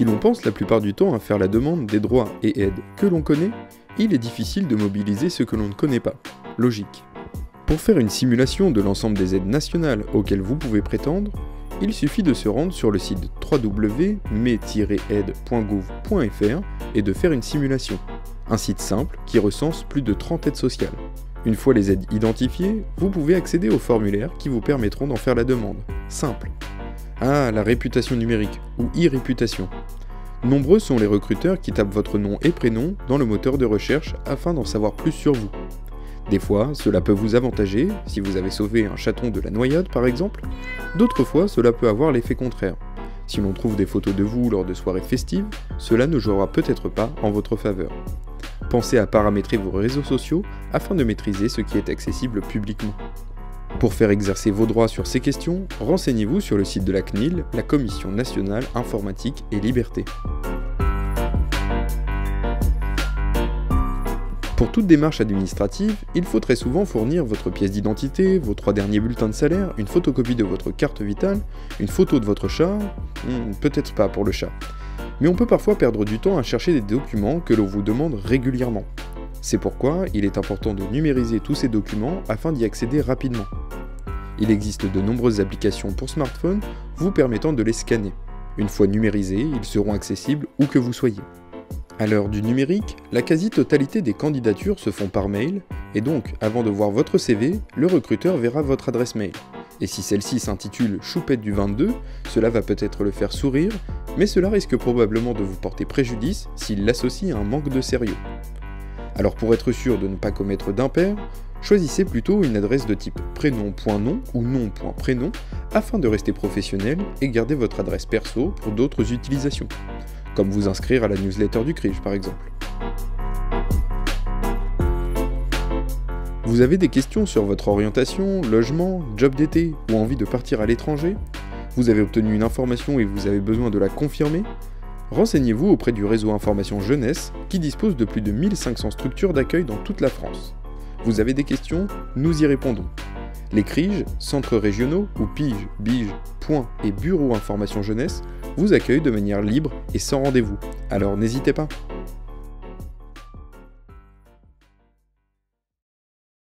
Si l'on pense la plupart du temps à faire la demande des droits et aides que l'on connaît, il est difficile de mobiliser ce que l'on ne connaît pas. Logique. Pour faire une simulation de l'ensemble des aides nationales auxquelles vous pouvez prétendre, il suffit de se rendre sur le site www.me-aide.gouv.fr et de faire une simulation. Un site simple qui recense plus de 30 aides sociales. Une fois les aides identifiées, vous pouvez accéder aux formulaires qui vous permettront d'en faire la demande. Simple. Ah, la réputation numérique, ou e-réputation. Nombreux sont les recruteurs qui tapent votre nom et prénom dans le moteur de recherche afin d'en savoir plus sur vous. Des fois, cela peut vous avantager, si vous avez sauvé un chaton de la noyade par exemple. D'autres fois, cela peut avoir l'effet contraire. Si l'on trouve des photos de vous lors de soirées festives, cela ne jouera peut-être pas en votre faveur. Pensez à paramétrer vos réseaux sociaux afin de maîtriser ce qui est accessible publiquement. Pour faire exercer vos droits sur ces questions, renseignez-vous sur le site de la CNIL, la Commission nationale informatique et liberté. Pour toute démarche administrative, il faut très souvent fournir votre pièce d'identité, vos 3 derniers bulletins de salaire, une photocopie de votre carte vitale, une photo de votre chat, peut-être pas pour le chat. Mais on peut parfois perdre du temps à chercher des documents que l'on vous demande régulièrement. C'est pourquoi il est important de numériser tous ces documents afin d'y accéder rapidement. Il existe de nombreuses applications pour smartphone vous permettant de les scanner. Une fois numérisés, ils seront accessibles où que vous soyez. À l'heure du numérique, la quasi-totalité des candidatures se font par mail, et donc, avant de voir votre CV, le recruteur verra votre adresse mail. Et si celle-ci s'intitule « Choupette du 22 », cela va peut-être le faire sourire, mais cela risque probablement de vous porter préjudice s'il l'associe à un manque de sérieux. Alors pour être sûr de ne pas commettre d'impair, choisissez plutôt une adresse de type prénom.nom ou nom.prénom afin de rester professionnel et garder votre adresse perso pour d'autres utilisations, comme vous inscrire à la newsletter du CRIJ par exemple. Vous avez des questions sur votre orientation, logement, job d'été ou envie de partir à l'étranger? Vous avez obtenu une information et vous avez besoin de la confirmer? Renseignez-vous auprès du réseau Information Jeunesse qui dispose de plus de 1500 structures d'accueil dans toute la France. Vous avez des questions? Nous y répondons. Les CRIJ, centres régionaux ou PIGE, BIGE, Point et Bureau Information Jeunesse vous accueillent de manière libre et sans rendez-vous. Alors n'hésitez pas.